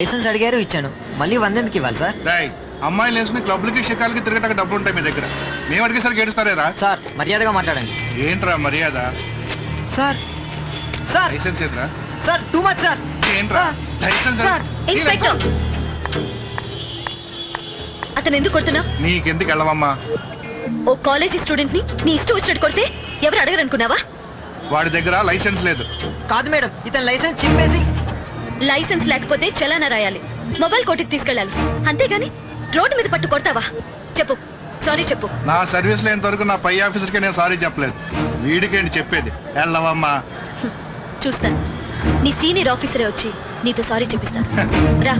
Licence అడిగారు ఇచ్చాను. మళ్ళీ 100 ఎందుకు ఇవ్వాలి సార్? అమ్మాయిలు వేసుకుని క్లబ్లకి షికాలకి తిరగటానికి డబ్బులు ఉంటాయి మీ దగ్గర. మేము అడిగేసరికి ఏడుస్తారేరా? సార్ మర్యాదగా మాట్లాడండి. ఏంట్రా మర్యాద? సార్ సార్ లైసెన్స్ ఏద్రా? Sir too much sir. ఏంట్రా లైసెన్స్? ఇన్స్పెక్టర్, అతను ఎందుకు కొడుతున్నా? నీకెందుకు వెళ్ళవమ్మా? ఓ కాలేజీ స్టూడెంట్ ని నీ ఇష్టం వచ్చినట్టు కొడితే ఎవరు అడగరు అనుకున్నావా? వాడి దగ్గర లైసెన్స్ లేదు. కాదు మేడం, ఇతను లైసెన్స్ చింపేసి. లైసెన్స్ లేకపోతే చలానా రాయాలి, మొబైల్ కోర్టుకి తీసుకెళ్ళాలి. అంతేగాని రోడ్డు మీద పట్టు కొడతావా? చెప్పు, సారీ చెప్పు. నా సర్వీస్ లో ఇంతవరకు నా పై ఆఫీసర్కి నేను సారీ చెప్పలేదు. వీడికేంటి చెప్పేది? వెళ్ళవమ్మా. చూస్తాను, నీ సీనియర్ ఆఫీసరే వచ్చి నీతో సారీ చెప్పిస్తాను. రా.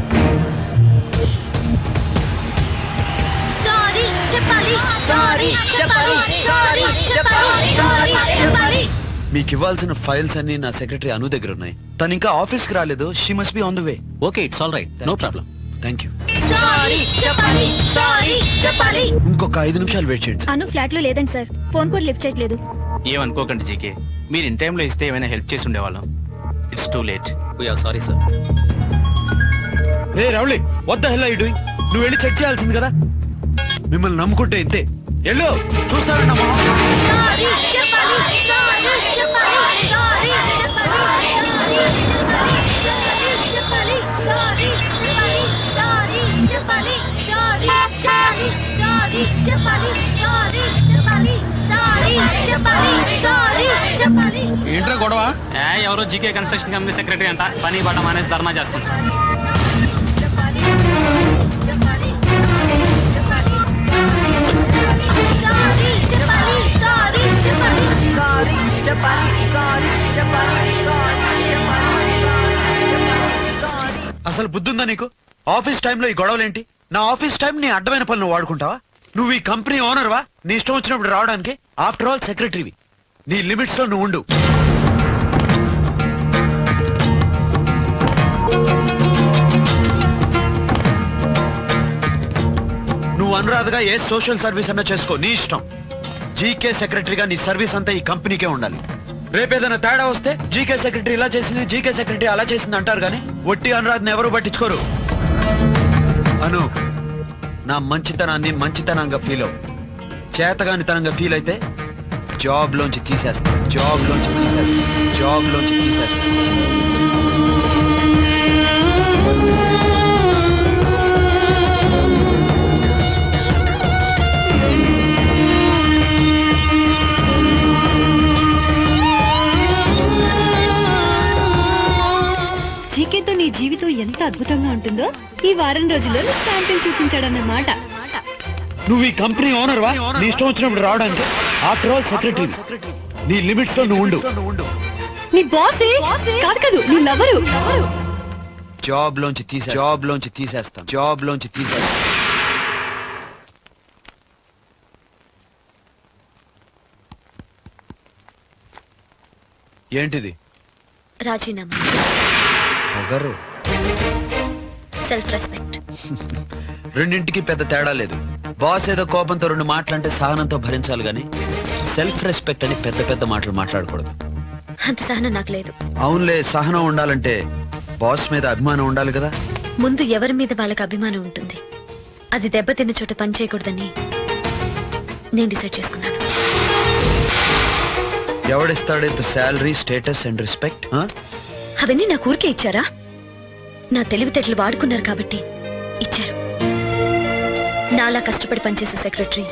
సారీ చెప్పాలి, సారీ చెప్పాలి, సారీ చెప్పాలి, సారీ చెప్పాలి. మీకు ఇవ్వాల్సిన ఫైల్స్ అన్ని నా సెక్రటరీ అను దగ్గర ఉన్నాయి. తను ఇంకా ఆఫీస్ కి రాలేదు. She must be on the way. Okay, it's all right, no problem. Thank you. Sorry చెప్పాలి, సారీ చెప్పాలి. ఇంకొక 5 నిమిషాలు వెయిట్ చేయండి. అను ఫ్లాట్ లో లేదండి సార్, ఫోన్ కూడా లిఫ్ట్ చేయట్లేదు. ఏమనుకోకండి జీకే, మీరు ఇన్ టైంలో ఇస్తే ఏమైనా హెల్ప్ చేసి ఉండేవాళ్ళం. It's too late. We are sorry sir. ఏ రౌలీ, what the hell are you doing? నువ్వు వెళ్ళి చెక్ చేయాల్సింది కదా. మిమ్మల్ని నమ్ముకుంటే ఇంతే. ఎల్లో చూస్తానండి అమ్మా. సారీ చెప్పాలి, సారీ చెప్పాలి, సారీ చెప్పాలి, సారీ చెప్పాలి, సారీ చెప్పాలి, సారీ చెప్పాలి, సారీ చెప్పాలి, సారీ చెప్పాలి, సారీ చెప్పాలి, సారీ చెప్పాలి, సారీ చెప్పాలి. ఏంట్రా గొడవ? ఎవరో జీకే కన్స్ట్రక్షన్ కంపెనీ సెక్రటరీ అంట పని పడ్డ మానేసి ధర్నా చేస్తుంది. చెప్పాలి, చెప్పాలి, చెప్పాలి, సారీ చెప్పాలి, సారీ చెప్పాలి, సారీ చెప్పాలి, సారీ చెప్పాలి, సారీ చెప్పాలి, సారీ. అసలు బుద్ధి ఉందా నీకు? ఆఫీస్ టైంలో ఈ గొడవలేంటి? నా ఆఫీస్ టైం నీ అడ్డమైన పనులు వాడుకుంటావా? నువ్వు ఈ కంపెనీ ఓనర్ వా? నీ ఇష్టం వచ్చినప్పుడు రావడానికి? ఆఫ్టర్ ఆల్ సెక్రటరీవి. నీ లిమిట్స్ లో నువ్వు ఉండు. నువ్వు అనురాధగా ఏ సోషల్ సర్వీస్ అన్నా చేసుకో, నీ ఇష్టం. జీకే సెక్రటరీగా నీ సర్వీస్ అంతా ఈ కంపెనీకే ఉండాలి. రేపేదైనా తేడా వస్తే జీకే సెక్రటరీ ఇలా చేసింది, జీకే సెక్రటరీ అలా చేసింది అంటారు కానీ ఒట్టి అనురాధని ఎవరు పట్టించుకోరు. అను, నా మంచితనాన్ని మంచితనంగా ఫీల్ అవు. చేతగానితనంగా ఫీల్ అయితే జాబ్ లోంచి తీసేస్తా, జాబ్ లోంచి తీసేస్తా, జాబ్ లోంచి తీసేస్తా. జీకేతో నీ జీవితం ఎంత అద్భుతంగా ఉంటుందో ఈ వారం రోజుల్లో నీకు శాంపిల్ చూపించాడన్నమాట. నువ్వు ఈ కంపెనీ ఓనర్ వా? నీ ఇష్టం వచ్చినప్పుడు రావడానికి? After all secretary. నీ లిమిట్స్ లో నువ్వు ఉండు. నీ బాసే కాదు కాదు, నీ లవరు. జాబ్ లోంచి తీసేస్తా, జాబ్ లోంచి తీసేస్తా, జాబ్ లోంచి తీసేస్తా. ఏంటిది? రాజీనామా. పొగరు. Self respect. రెండింటికి పెద్ద తేడా లేదు. బాస్ ఏదో కోపంతో 2 మాటలంటే సహనంతో భరించాలి గాని సెల్ఫ్ రెస్పెక్ట్ అని పెద్ద పెద్ద మాటలు మాట్లాడకూడదు. అంత సహనం నాకు లేదు. అవునులే, సహనం ఉండాలంటే బాస్ మీద అభిమానం ఉండాలి కదా. ముందు ఎవరి మీద వాళ్ళకి అభిమానం ఉంటుంది, అది దెబ్బతిన్న చోట పని చేయకూడదని నేను డిసైడ్ చేసుకున్నాను. ఎవడిస్తాడు ఇంత శాలరీ, స్టేటస్ అండ్ రెస్పెక్ట్? అవన్నీ నాకు ఊరికే ఇచ్చారా? నా తెలివితేటలు వాడుకున్నారు కాబట్టి ఇచ్చారు. నాలా కష్టపడి పనిచేసే సెక్రటరీ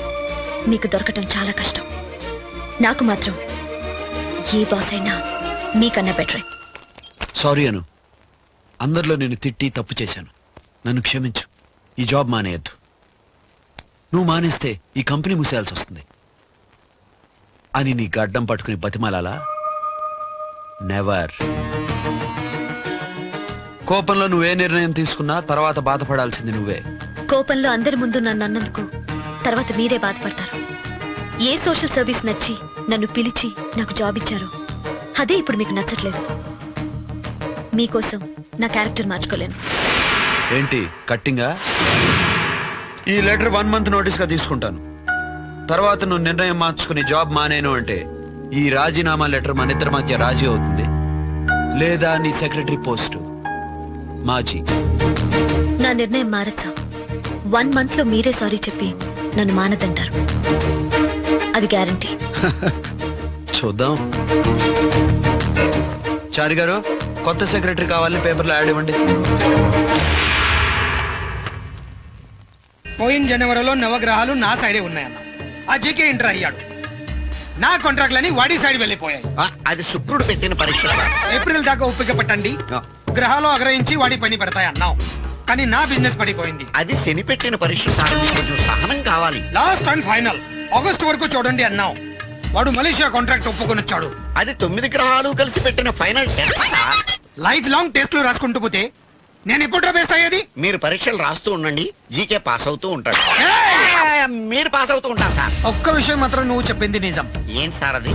మీకు దొరకటం చాలా కష్టం. నాకు మాత్రం ఏ బాస్ అయినా మీకన్నా బెటరే. సారీ అను, అందరిలో నేను తిట్టి తప్పు చేశాను. నన్ను క్షమించు. ఈ జాబ్ మానేయద్దు. నువ్వు మానేస్తే ఈ కంపెనీ మూసేయాల్సి వస్తుంది అని నీ గడ్డం పట్టుకుని బతిమాలాలా? నెవర్. కోపంలో నువ్వే నిర్ణయం తీసుకున్నా తర్వాత బాధపడాల్సింది నువ్వే. కోపంలో అందరి ముందు నన్ను అన్నందుకు తర్వాత మీరే బాధపడతారు. ఏ సోషల్ సర్వీస్ నచ్చి నన్ను పిలిచి నాకు జాబ్ ఇచ్చారో అదే ఇప్పుడు మీకు నచ్చట్లేదు. మీకోసం నా క్యారెక్టర్ మార్చుకోలేను. ఏంటి కట్టింగా? ఈ లెటర్ 1 మంత్ నోటీస్ గా తీసుకుంటాను. తర్వాత నువ్వు నిర్ణయం మార్చుకుని జాబ్ మానేను అంటే ఈ రాజీనామా లెటర్ మన ఇద్దరి మధ్య రాజీ అవుతుంది, లేదా నీ సెక్రటరీ పోస్టు మాజీ. నా నిర్ణయం మారచ్చా. 1 month లో మీరే సారీ చెప్పి నన్ను మానదంటారు. అది గ్యారంటీ. చూద్దాం. చారి గారు, కొత్త సెక్రటరీ కావాలని పేపర్లో యాడ్ ఇవ్వండి. పోయిన జనవరిలో నవగ్రహాలు నా సైడే ఉన్నాయన్న. ఆ జీకే ఎంటర్ అయ్యాడు. నా కాంట్రాక్ట్లని వాడి సైడ్ వెళ్ళిపోయాయి. అది శుక్రుడు పెట్టిన పరీక్ష. ఏప్రిల్ దాకా ఒప్పిక పట్టండి, గ్రహాలు అగ్రహించి వాడి పని పెడతాయి అన్నావు. కానీ నా బిజినెస్ పడిపోయింది. అది శని పెట్టిన పరీక్ష సార్, కొంచెం సహనం కావాలి. లాస్ట్ అండ్ ఫైనల్ ఆగస్ట్ వరకు చూడండి అన్నావు. వాడు మలేషియా కాంట్రాక్ట్ ఒప్పుకొని వచ్చాడు. అది 9 గ్రహాలు కలిసి పెట్టిన final test sir. Life long టెస్ట్లు రాసుకుంటూ పోతే నేను ఎప్పుడు బేస్ట్ అయ్యేది? మీరు పరీక్షలు రాస్తూ ఉండండి, జీకే పాస్ అవుతూ ఉంటాడు. మీరు పాస్ అవుతూ ఉంటారు సార్. ఒక్క విషయం మాత్రం నువ్వు చెప్పింది నిజం. ఏం సార్ అది?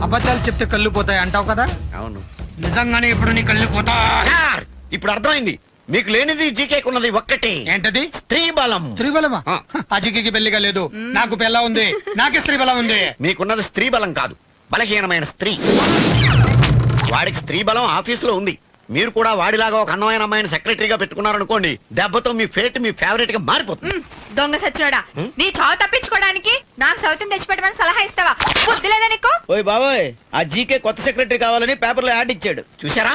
అబద్ధాలు చెప్తే కళ్ళు పోతాయి అంటావు కదా, అవును నిజంగానే ఇప్పుడు నీ కళ్ళు పోతాయి. సార్, ఇప్పుడు అర్థమైంది. మీకు లేనిది జీకేకున్నది ఒక్కటే. ఏంటది? స్త్రీ బలం. స్త్రీ బలమా? ఆ. ఆ జీకేకి పెళ్లిగా లేదు, నాకు పెళ్ళ ఉంది, నాకే స్త్రీ బలం ఉంది. మీకున్నది స్త్రీ బలం కాదు, బలహీనమైన స్త్రీ. వాడికి స్త్రీ బలం ఆఫీసులో ఉంది. మీరు కూడా వాడిలాగా ఒక అందమైన అమ్మాయిని సెక్రటరీగా పెట్టుకున్నారనుకోండి, దెబ్బతో మీ ఫేట్ మీ ఫేవరెట్ గా మారిపోతుంది. దొంగ సచ్చినోడా, నీ చావు తప్పించుకోవడానికి నాకు సౌతిని తెచ్చిపెట్టమని సలహా ఇస్తావా? బుద్ధి లేదా నీకు? ఓయ్ బాబోయ్, ఆ జీకే కొత్త సెక్రటరీ కావాలని పేపర్లో యాడ్ ఇచ్చాడు. చూసారా,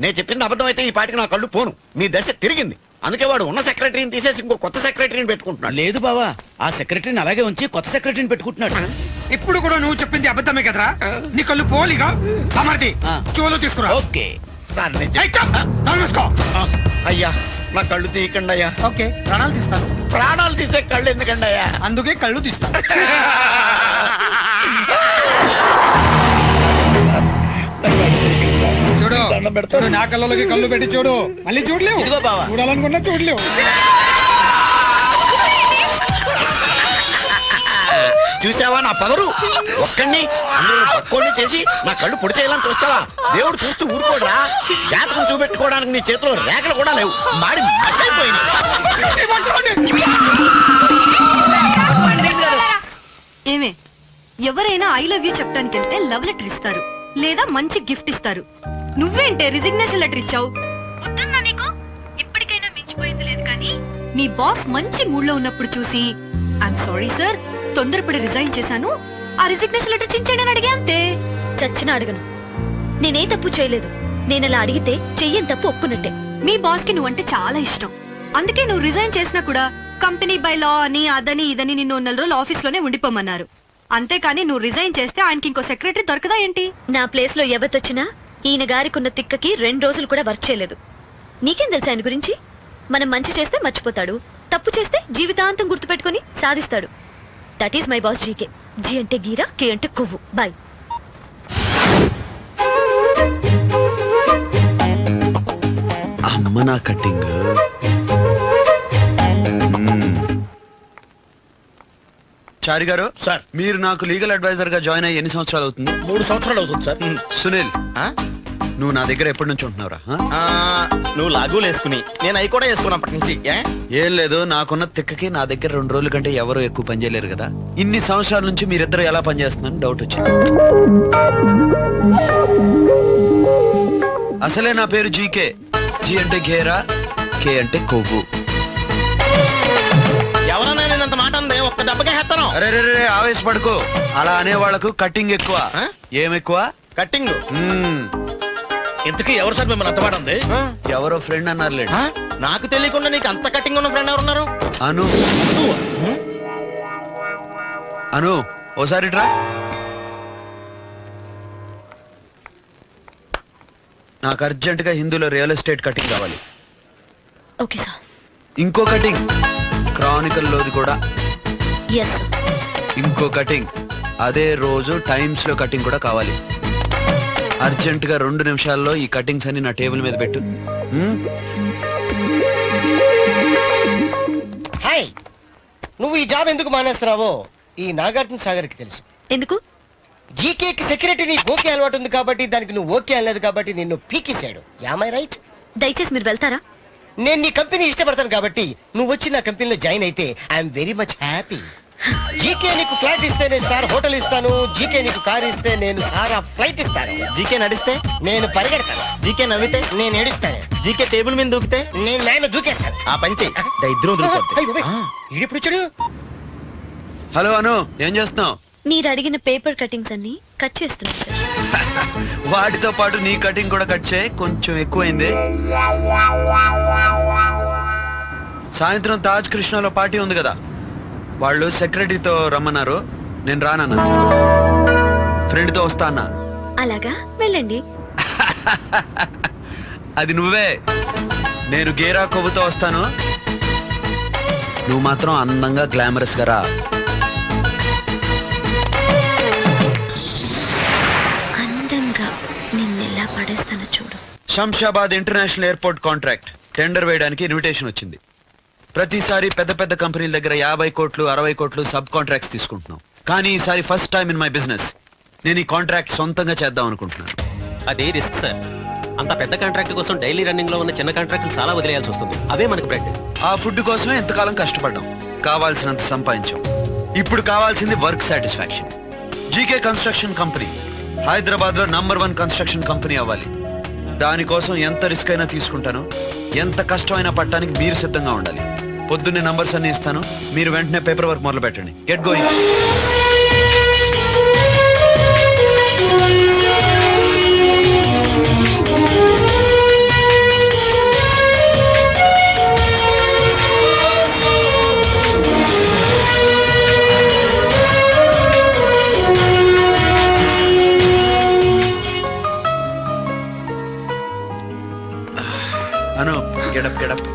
నేను చెప్పింది అబద్ధం అయితే ఈ పాటికి నా కళ్ళు పోను. మీ దశ తిరిగింది. అందుకే వాడు ఉన్న సెక్రటరీని తీసేసి ఇంకో కొత్త సెక్రటరీని పెట్టుకుంటున్నాడు. లేదు బావా, ఆ సెక్రటరీని అలాగే ఉంచి కొత్త సెక్రటరీని పెట్టుకుంటున్నాడు. ఇప్పుడు కూడా నువ్వు చెప్పింది అబద్ధమే కదరా? నీ కళ్ళు పోలిగా అమర్ది ఆ. చెవులో తీసుకురా. ఓకే సార్ నేను ఏయ్, చప్! నోరు మూసుకో. అయ్యా, నా కళ్ళు తీయకండి అయ్యా. ఓకే, ప్రాణాలు తీస్తాను. ప్రాణాలు తీసే కళ్ళు ఎందుకండి అయ్యా? అందుకే కళ్ళు తీస్తాను. చూడు దండం పెడతాను. చూడు, నా కళ్ళలోకి కళ్ళు పెట్టి చూడు. మళ్ళీ చూడలేవు. ఇదిగో బావా. చూడాలనుకున్నా చూడలేవు. చూసావా నా పవరు? ఒక్కడిని అందరూ పక్కోడిని చేసి నా కళ్ళు పొడి చేయాలని చూస్తావా? దేవుడు చూస్తూ ఊరుకోడరా. జాతకం చూపెట్టుకోవడానికి నీ చేతిలో రేఖలు కూడా లేవు. మాడి మసైపోయింది. ఏమే, ఎవరైనా ఐ లవ్ యూ చెప్పడానికి వెళ్తే లవ్ లెటర్ ఇస్తారు లేదా మంచి గిఫ్ట్ ఇస్తారు. నువ్వేంటే రిజిగ్నేషన్ లెటర్ ఇచ్చావు? వద్దున్నా నీకు? ఇప్పటికైనా మించిపోయింది లేదు కానీ మీ బాస్ మంచి మూడ్ లో ఉన్నప్పుడు చూసి ఐఎమ్ సారీ సార్, తొందరపడి రిజైన్ చేశాను, ఆ రిజిగ్నేషన్ లెటర్ చించేయని అడిగే అంతే. చచ్చిన అడగను. నేనే తప్పు చేయలేదు. నేనలా అడిగితే చెయ్యని తప్పు ఒప్పుకున్నట్టే. మీ బాస్ కి నువ్వంటే చాలా ఇష్టం. అందుకే నువ్వు రిజైన్ చేసినా కూడా కంపెనీ బై లా అని అదని ఇదని నిన్ను 4 రోజులు ఆఫీస్ లోనే ఉండిపోమన్నారు. అంతేకాని నువ్వు రిజైన్ చేస్తే ఆయనకి ఇంకో సెక్రటరీ దొరకదా ఏంటి? నా ప్లేస్ లో ఎవతొచ్చినా ఈయన గారికున్న తిక్కకి 2 రోజులు కూడా వర్క్ చేయలేదు. నీకేం తెలుసు ఆయన గురించి? మనం మంచి చేస్తే మర్చిపోతాడు, తప్పు చేస్తే జీవితాంతం గుర్తుపెట్టుకుని సాధిస్తాడు. That is my boss GK. G అంటే గీరా, కే అంటే కొవ్వు. బాయ్. అమ్మ నా కట్టింగ్. చారి గారు, సార్. మీరు నాకు లీగల్ అడ్వైజర్ గా జాయిన్ అయ్యి ఎన్ని సంవత్సరాలు అవుతుంది? 3 సంవత్సరాలు అవుతుంది సార్. సునీల్, ఆ? నువ్వు నా దగ్గర ఎప్పటి నుంచి ఉంటున్నావురా? ఆ, నువ్వు లాగులు వేసుకుని నేను అవి కూడా వేసుకున్నప్పటి నుంచి. ఏం లేదు, నాకున్న తిక్కకి నా దగ్గర 2 రోజుల కంటే ఎవరు ఎక్కువ పని చేయలేరు కదా. ఇన్ని సంవత్సరాల నుంచి మీరిద్దరు ఎలా పనిచేస్తున్నారని డౌట్ వచ్చింది. అసలే నా పేరు జీకే. జీ అంటే గేరా, కే అంటే కొవ్వు. ఎవరన్నా నేను అంత మాట అందే ఒక్క దెబ్బకే హెత్తను. అరే రే రే, ఆవేశపడుకో. అలా అనే వాళ్ళకు కట్టింగ్ ఎక్కువ. ఏం ఎక్కువ? కట్టింగ్. మ్మ్. ఇంతకీ ఎవరు సార్ మిమ్మల్ని అంత మాట అంది? ఎవరో ఫ్రెండ్ అన్నారులేండి. నాకు తెలియకుండా నీకు అంత కట్టింగ్ ఉన్న ఫ్రెండ్ ఎవరున్నారు? అను. అను, ఓసారి రా. నాకు అర్జెంట్ గా హిందూలో రియల్ ఎస్టేట్ కటింగ్ కావాలి. Okay sir. ఇంకో కటింగ్ క్రానికల్ లోది కూడా. Yes sir. ఇంకో కటింగ్ అదే రోజు టైమ్స్ లో కటింగ్ కూడా కావాలి. అర్జెంట్ గా 2 నిమిషాల్లో ఈ కటింగ్స్ అన్ని నా టేబుల్ మీద పెట్టు. హాయ్, నువ్వు ఈ జాబ్ ఎందుకు మానేస్తున్నావో ఈ నాగార్జున సాగర్ కి తెలుసు. ఎందుకు? జీకేకి సెక్రటరీ నీకు ఓకే అలవాటు ఉంది కాబట్టి, దానికి నువ్వు ఓకే అనలేదు కాబట్టి నిన్ను పీకేశాడు. Am I right? దయచేసి మీరు వెళ్తారా? నేను నీ కంపెనీ ఇష్టపడతాను కాబట్టి నువ్వు వచ్చి నా కంపెనీలో జాయిన్ అయితే I'm very much happy. GK నీకు ఫ్లాట్ ఇస్తే నేను సార్ హోటల్ ఇస్తాను, జీకే నీకు కార్ ఇస్తే నేను సార్ ఆ ఫ్లైట్ ఇస్తాను. జీకే నడిస్తే నేను పరిగెడతాను, జీకే నవ్వితే నేను ఏడుస్తాను, జీకే టేబుల్ మీద దూకితే నేను మేమ దూకేస్తాను. ఆ పంచి ఇద్దరు ఈడిప్పుడు చూడు. హలో అను, ఏం చేస్తున్నావు? మీరు అడిగిన పేపర్ కటింగ్స్ అన్ని కట్ చేస్తున్నాను సార్. వాటితో పాటు నీ కటింగ్ కూడా కట్ చేయి, కొంచెం ఎక్కువైంది. సాయంత్రం తాజ్ కృష్ణలో పార్టీ ఉంది కదా, వాళ్ళు సెక్రటరీతో రమ్మన్నారు. నేను రానన్నా, ఫ్రెండ్తో వస్తా అన్నా. అలాగా, వెళ్ళండి. అది నువ్వే. నేను గేరా కొవ్వుతో వస్తాను, నువ్వు మాత్రం అందంగా గ్లామరస్ గా రా. అందంగా నిన్నెలా పడేస్తాను చూడు. Shamshabad international airport contract tender వేయడానికి ఇన్విటేషన్ వచ్చింది. ప్రతిసారి పెద్ద పెద్ద కంపెనీల దగ్గర 50 కోట్లు 60 కోట్లు సబ్ కాంట్రాక్ట్స్ తీసుకుంటున్నాం. కానీ ఈసారి first time in my business నేను ఈ కాంట్రాక్ట్ సొంతంగా చేద్దాం అనుకుంటున్నాను. అదే రిస్క్ సార్. అంత పెద్ద కాంట్రాక్ట్ కోసం డైలీ రన్నింగ్ లో ఉన్న చిన్న కాంట్రాక్టులు చాలా వదిలేయాల్సి వస్తుంది. అవే మనకు బ్రెడ్. ఆ ఫుడ్ కోసమే ఎంతకాలం కష్టపడ్డాం, కావాల్సినంత సంపాదించాం. ఇప్పుడు కావాల్సింది work satisfaction. GK construction company Hyderabad లో #1 కన్స్ట్రక్షన్ కంపెనీ అవ్వాలి. దానికోసం ఎంత రిస్క్ అయినా తీసుకుంటాను, ఎంత కష్టమైనా పట్టడానికి మీరు సిద్ధంగా ఉండాలి. పొద్దున్నే నంబర్స్ అన్ని ఇస్తాను, మీరు వెంటనే పేపర్ వర్క్ మొదలు పెట్టండి. Get going. Anu, get up get up.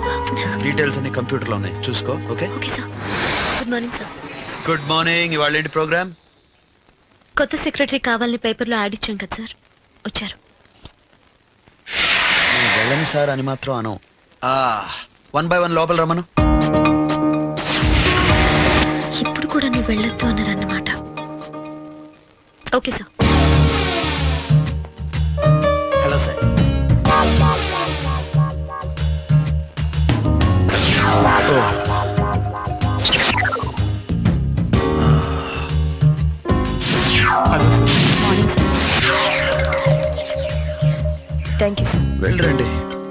Details అన్ని కంప్యూటర్ లో ఉన్నాయి, చూసుకో. Okay okay sir. Good morning sir. Good morning. ఇవాళ ఏంటి ప్రోగ్రామ్? కొత్త సెక్రటరీ కావాలని పేపర్లో యాడ్ ఇచ్చాం కదా సార్, వచ్చారు. వెళ్ళని సార్ అని మాత్రం అను. 1 by 1 లోపల రమ్మను. ఇప్పుడు కూడా నువ్వు వెళ్ళొద్దు అన్నారన్నమాట. Okay sir. Hello sir. Morning sir. Thank you sir. వెళ్ళరండి.